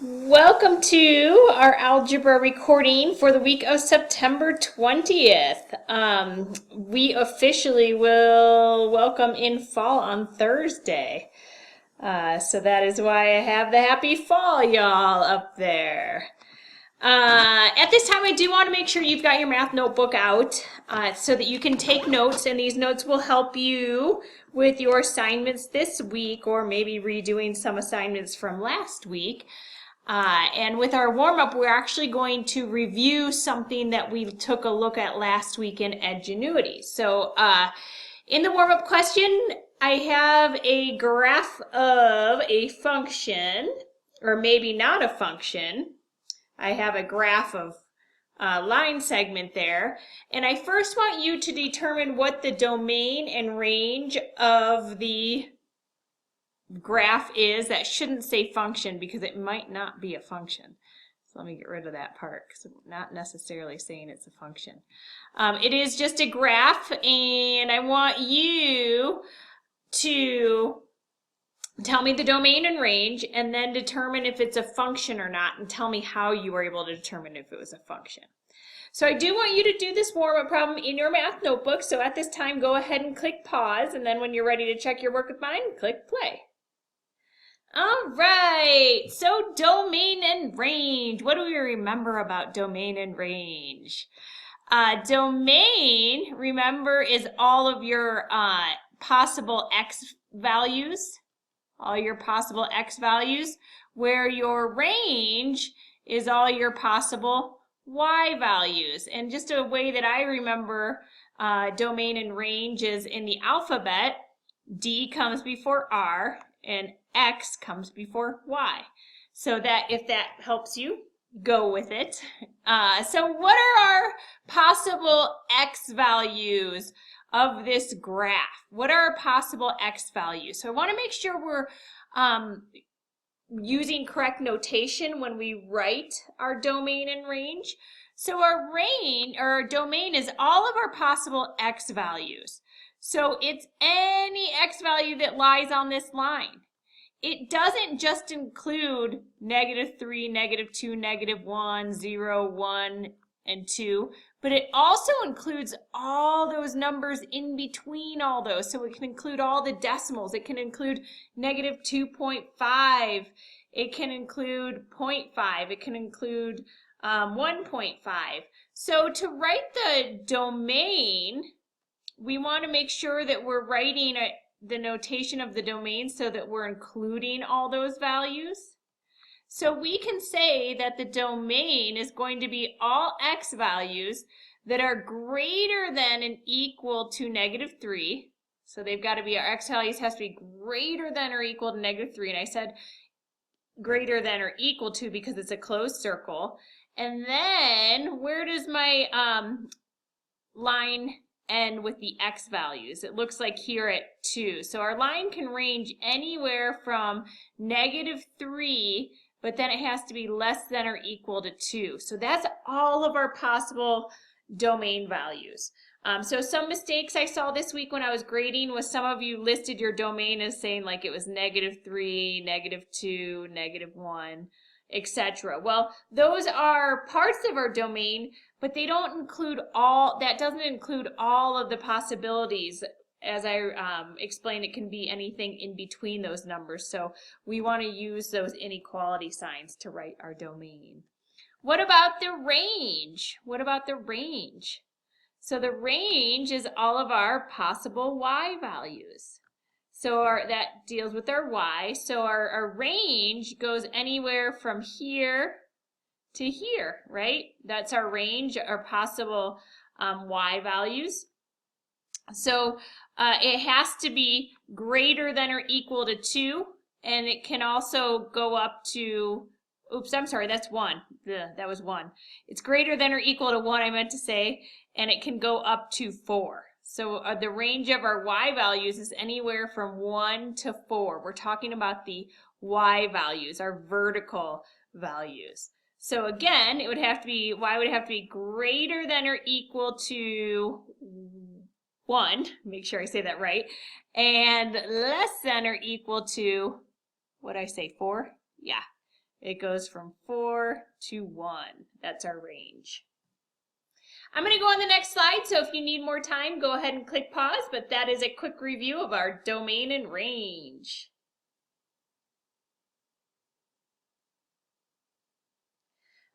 Welcome to our algebra recording for the week of September 20th. We officially will welcome in fall on Thursday. So that is why I have the happy fall, y'all, up there. At this time, I do want to make sure you've got your math notebook out so that you can take notes, and these notes will help you with your assignments this week or maybe redoing some assignments from last week. And with our warm-up, we're actually going to review something that we took a look at last week in Edgenuity. So in the warm-up question, I have a graph of a function, or maybe not a function. I have a graph of line segment there. And I first want you to determine what the domain and range of the graph is. That shouldn't say function because it might not be a function. So let me get rid of that part because I'm not necessarily saying it's a function. It is just a graph, and I want you to tell me the domain and range and then determine if it's a function or not, and tell me how you were able to determine if it was a function. So I do want you to do this warm-up problem in your math notebook. So at this time, go ahead and click pause, and then when you're ready to check your work with mine, click play. All right, so domain and range. What do we remember about domain and range? Domain, remember, is all of your possible x values, where your range is all your possible y values. And just a way that I remember domain and range is in the alphabet, D comes before R, and X comes before Y. So that if that helps you, go with it. So what are our possible X values of this graph? What are our possible X values? So I want to make sure we're using correct notation when we write our domain and range. So our range, or our domain, is all of our possible X values. So it's any X value that lies on this line. It doesn't just include -3, -2, -1, 0, 1, and 2, but it also includes all those numbers in between all those. So it can include all the decimals. It can include -2.5. It can include 0.5. It can include 1.5. So to write the domain, we want to make sure that we're writing the notation of the domain so that we're including all those values. So we can say that the domain is going to be all x values that are greater than and equal to -3. So they've got to be, our x values has to be greater than or equal to -3. And I said greater than or equal to because it's a closed circle. And then where does my line end with the x values? It looks like here at 2. So our line can range anywhere from -3, but then it has to be less than or equal to 2. So that's all of our possible domain values. So some mistakes I saw this week when I was grading was some of you listed your domain as saying like it was -3, -2, -1, etc. Well, those are parts of our domain, but they don't include all, that doesn't include all of the possibilities. As I explained, it can be anything in between those numbers. So we want to use those inequality signs to write our domain. What about the range? What about the range? So the range is all of our possible y values. So that deals with our y. So our range goes anywhere from here to here, right? That's our range, our possible y values. So it has to be greater than or equal to 2, and it can also go up to, oops, I'm sorry, that's 1. That was 1. It's greater than or equal to 1, I meant to say, and it can go up to 4. So the range of our y values is anywhere from 1 to 4. We're talking about the y values, our vertical values. So again, it would have to be, y would have to be greater than or equal to 1, make sure I say that right, and less than or equal to, what did I say, 4? Yeah, It goes from 4 to 1. That's our range. I'm going to go on the next slide, so if you need more time, go ahead and click pause, but that is a quick review of our domain and range.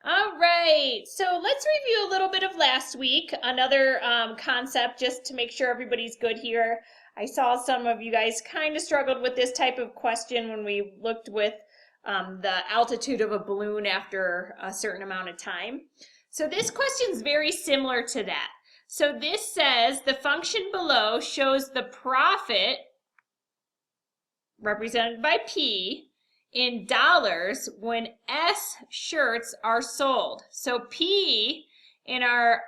All right, so let's review a little bit of last week, another concept just to make sure everybody's good here. I saw some of you guys kind of struggled with this type of question when we looked with the altitude of a balloon after a certain amount of time. So this question is very similar to that. So this says the function below shows the profit, represented by P, in dollars when S shirts are sold. So P in our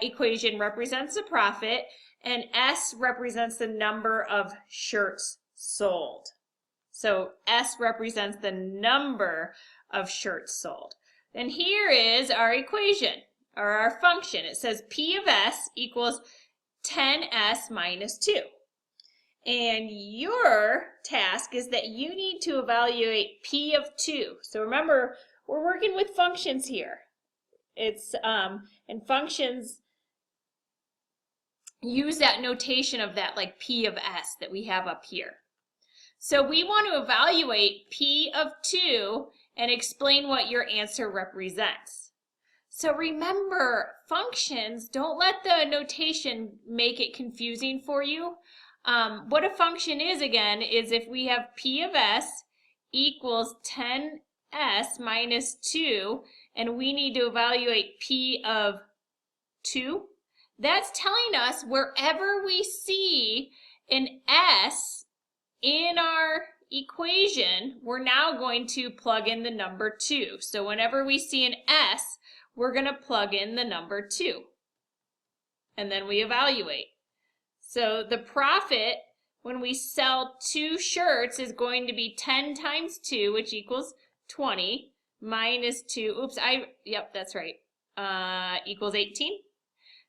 equation represents the profit, and S represents the number of shirts sold. So S represents the number of shirts sold. And here is our equation, or our function. It says P of S equals 10S minus 2. And your task is that you need to evaluate P of 2. So remember, we're working with functions here. It's and functions use that notation of that, like P of S that we have up here. So we want to evaluate P of 2 and explain what your answer represents. So remember, functions, don't let the notation make it confusing for you. What a function is, again, is if we have P of S equals 10S minus 2, and we need to evaluate P of 2, that's telling us wherever we see an S in our equation, we're now going to plug in the number 2. So whenever we see an S, we're going to plug in the number 2. And then we evaluate. So the profit when we sell 2 shirts is going to be 10 times 2, which equals 20, minus 2, yep, that's right, equals 18.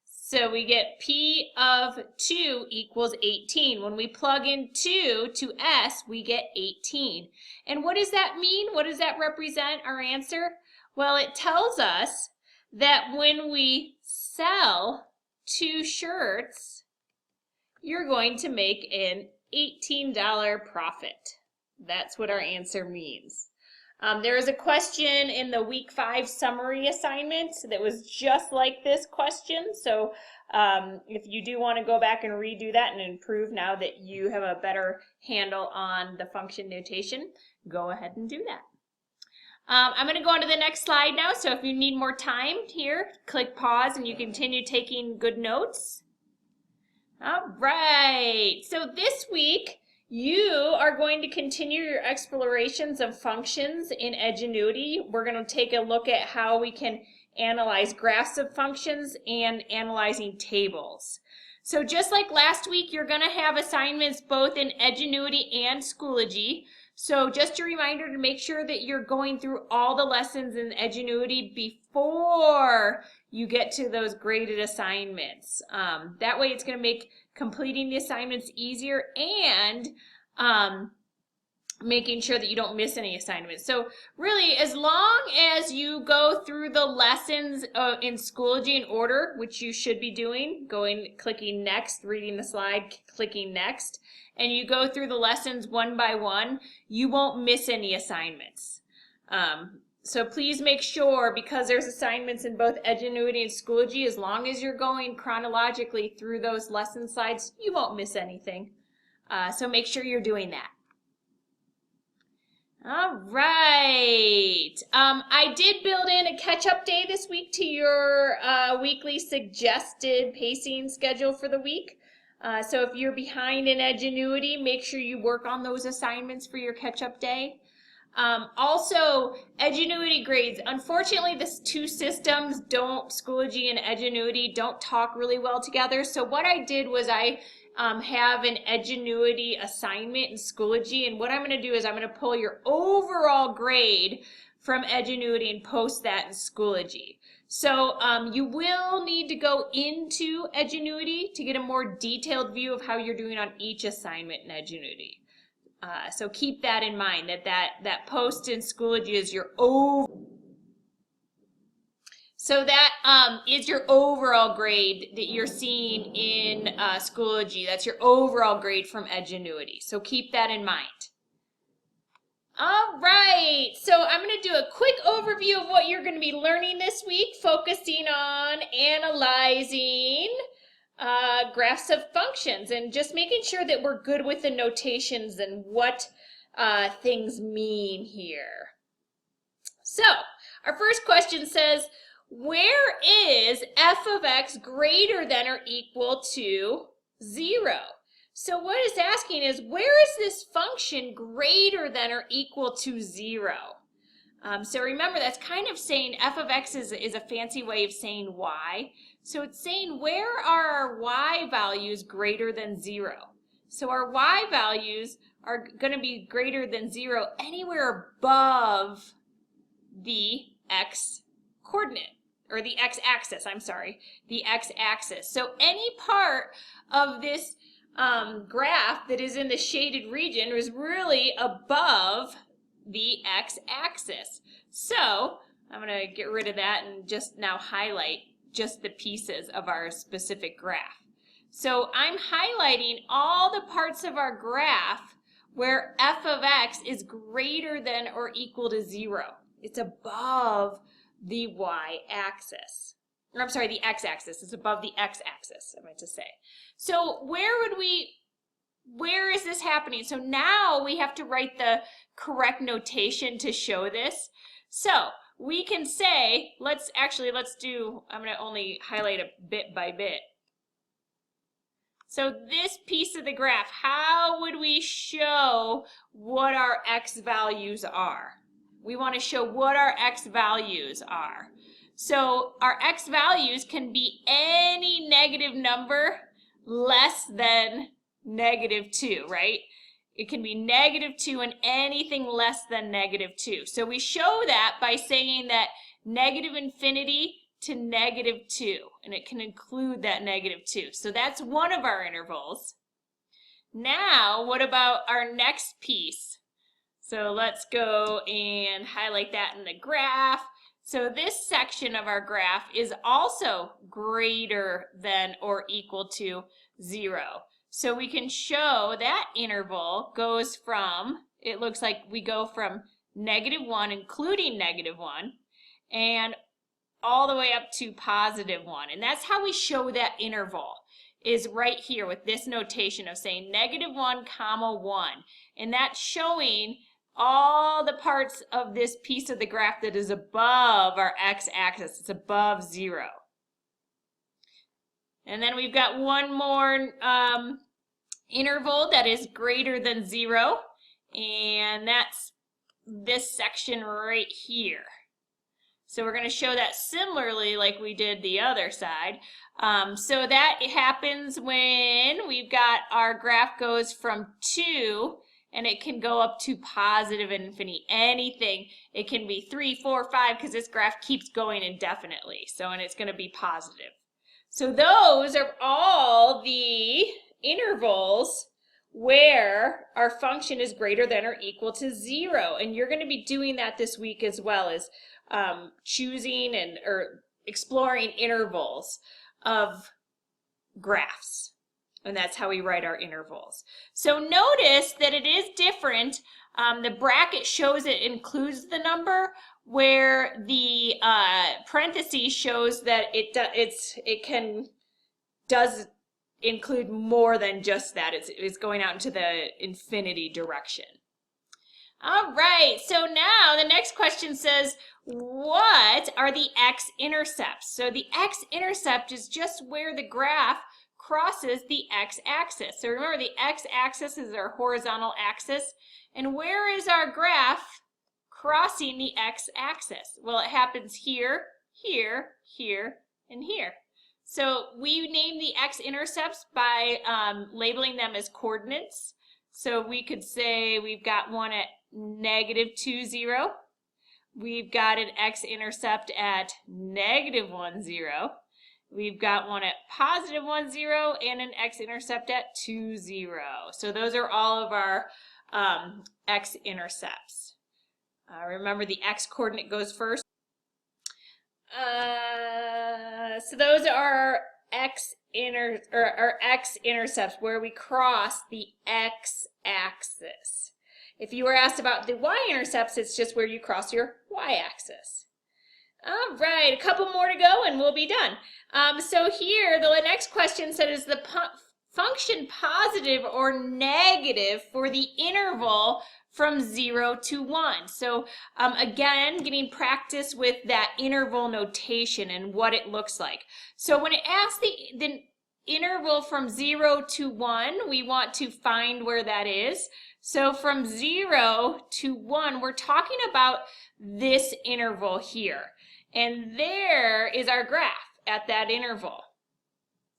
So we get P of 2 equals 18. When we plug in 2 to S, we get 18. And what does that mean? What does that represent, our answer? Well, it tells us that when we sell 2 shirts, you're going to make an $18 profit. That's what our answer means. There is a question in the week 5 summary assignment that was just like this question. So if you do want to go back and redo that and improve now that you have a better handle on the function notation, go ahead and do that. I'm going to go on to the next slide now. So if you need more time here, click pause and you continue taking good notes. All right, so this week you are going to continue your explorations of functions in Edgenuity. We're going to take a look at how we can analyze graphs of functions and analyzing tables. So just like last week, you're going to have assignments both in Edgenuity and Schoology. So just a reminder to make sure that you're going through all the lessons in Edgenuity before you get to those graded assignments. That way it's going to make completing the assignments easier and making sure that you don't miss any assignments. So really, as long as you go through the lessons in Schoology in order, which you should be doing, clicking next, reading the slide, clicking next, and you go through the lessons one by one, you won't miss any assignments. So please make sure, because there's assignments in both Edgenuity and Schoology, as long as you're going chronologically through those lesson slides, you won't miss anything. So make sure you're doing that. All right. I did build in a catch-up day this week to your weekly suggested pacing schedule for the week. So if you're behind in Edgenuity, make sure you work on those assignments for your catch-up day. Also, Edgenuity grades. Unfortunately, the two systems, Schoology and Edgenuity, don't talk really well together. So what I did was I have an Edgenuity assignment in Schoology, and what I'm going to do is I'm going to pull your overall grade from Edgenuity and post that in Schoology. So you will need to go into Edgenuity to get a more detailed view of how you're doing on each assignment in Edgenuity. So keep that in mind, that post in Schoology is your overall. So that is your overall grade that you're seeing in Schoology. That's your overall grade from Edgenuity. So keep that in mind. All right, so I'm going to do a quick overview of what you're going to be learning this week, focusing on analyzing graphs of functions and just making sure that we're good with the notations and what things mean here. So, our first question says, where is f of x greater than or equal to 0? So what it's asking is, where is this function greater than or equal to 0? So remember, that's kind of saying f of x is a fancy way of saying y. So it's saying, where are our y values greater than 0? So our y values are going to be greater than 0 anywhere above the x coordinate, or the x-axis, I'm sorry, the x-axis. So any part of this graph that is in the shaded region is really above the x-axis. So I'm going to get rid of that and just now highlight just the pieces of our specific graph. So I'm highlighting all the parts of our graph where f of x is greater than or equal to 0. It's above the y-axis. Or I'm sorry, the x-axis. It's above the x-axis, I meant to say. So where is this happening? So now we have to write the correct notation to show this. So we can say, let's do, I'm going to only highlight a bit by bit. So this piece of the graph, how would we show what our x values are? We want to show what our x values are. So our x values can be any negative number less than -2, right? It can be -2 and anything less than -2. So we show that by saying that -∞ to -2, and it can include that -2. So that's one of our intervals. Now, what about our next piece? So let's go and highlight that in the graph. So this section of our graph is also greater than or equal to 0. So we can show that interval goes from, it looks like we go from -1, including -1, and all the way up to +1. And that's how we show that interval, is right here with this notation of saying -1, 1. And that's showing all the parts of this piece of the graph that is above our x-axis. It's above 0. And then we've got one more interval that is greater than 0, and that's this section right here. So we're going to show that similarly like we did the other side. So that happens when we've got our graph goes from 2, and it can go up to +∞. Anything. It can be 3, 4, 5, because this graph keeps going indefinitely. So, and it's going to be positive. So those are all the intervals where our function is greater than or equal to 0. And you're going to be doing that this week as well, as choosing or exploring intervals of graphs. And that's how we write our intervals. So notice that it is different. The bracket shows it includes the number, where the parentheses shows that it does include more than just that. It's going out into the infinity direction. All right, so now the next question says, what are the x-intercepts? So the x-intercept is just where the graph crosses the x-axis. So remember, the x-axis is our horizontal axis. And where is our graph crossing the x-axis? Well, it happens here, here, here, and here. So we name the x-intercepts by labeling them as coordinates. So we could say we've got one at -2, 0. We've got an x-intercept at -1, 0. We've got one at +1, 0, and an x-intercept at 2, 0. So those are all of our x-intercepts. Remember, the x-coordinate goes first. So those are x-intercepts, where we cross the x-axis. If you were asked about the y-intercepts, it's just where you cross your y-axis. All right, a couple more to go and we'll be done. So here, the next question said, is the function positive or negative for the interval from 0 to 1? So again, getting practice with that interval notation and what it looks like. So when it asks the interval from 0 to 1, we want to find where that is. So from 0 to 1, we're talking about this interval here. And there is our graph at that interval.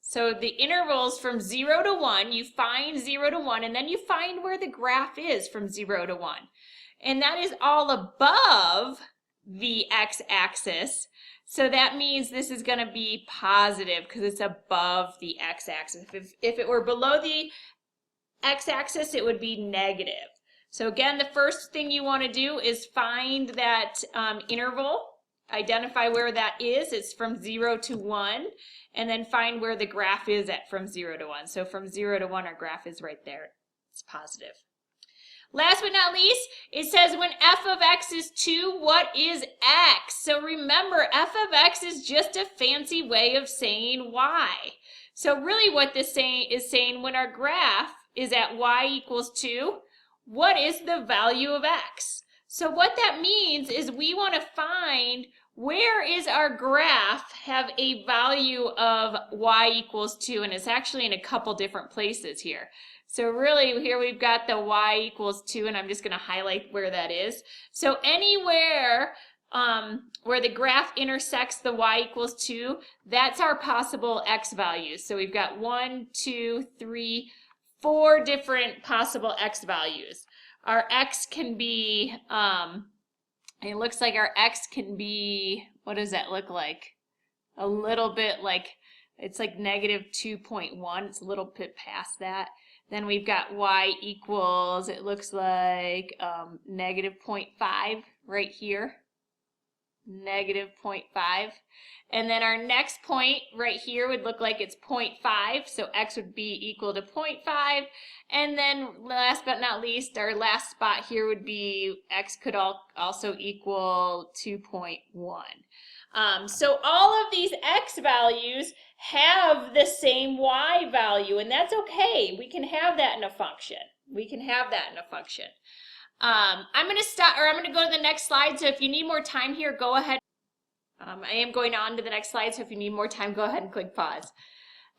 So the intervals from 0 to 1, you find 0 to 1, and then you find where the graph is from 0 to 1. And that is all above the x-axis. So that means this is going to be positive because it's above the x-axis. If it were below the x-axis, it would be negative. So again, the first thing you want to do is find that interval. Identify where that is. It's from 0 to 1. And then find where the graph is at from 0 to 1. So from 0 to 1, our graph is right there. It's positive. Last but not least, it says when f of x is 2, what is x? So remember, f of x is just a fancy way of saying y. So really what this is saying, when our graph is at y equals 2, what is the value of x? So what that means is we want to find where is our graph have a value of y equals 2, and it's actually in a couple different places here. So really here we've got the y equals 2, and I'm just going to highlight where that is. So anywhere where the graph intersects the y equals 2, that's our possible x values. So we've got 1, 2, 3, 4 different possible x values. Our x can be, it looks like our x can be, what does that look like? A little bit like, it's like negative 2.1. It's a little bit past that. Then we've got y equals, it looks like negative 0.5 right here. Negative 0.5. And then our next point right here would look like it's 0.5. So x would be equal to 0.5. And then last but not least, our last spot here would be x could also equal 2.1. So all of these x values have the same y value, and that's okay. We can have that in a function. We can have that in a function. I'm going to stop, or I'm going to go to the next slide. So if you need more time here, go ahead. I am going on to the next slide. So if you need more time, go ahead and click pause.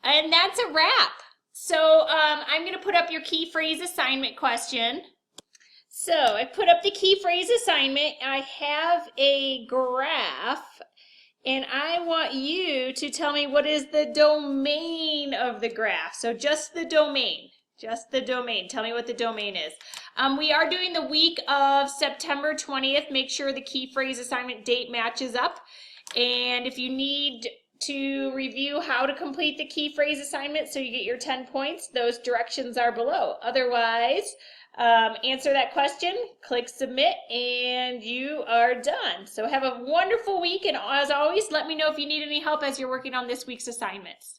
And that's a wrap. So I'm going to put up your key phrase assignment question. So I put up the key phrase assignment. I have a graph, and I want you to tell me what is the domain of the graph. So just the domain. Just the domain. Tell me what the domain is. We are doing the week of September 20th. Make sure the key phrase assignment date matches up. And if you need to review how to complete the key phrase assignment so you get your 10 points, those directions are below. Otherwise, answer that question, click submit, and you are done. So have a wonderful week, and as always, let me know if you need any help as you're working on this week's assignments.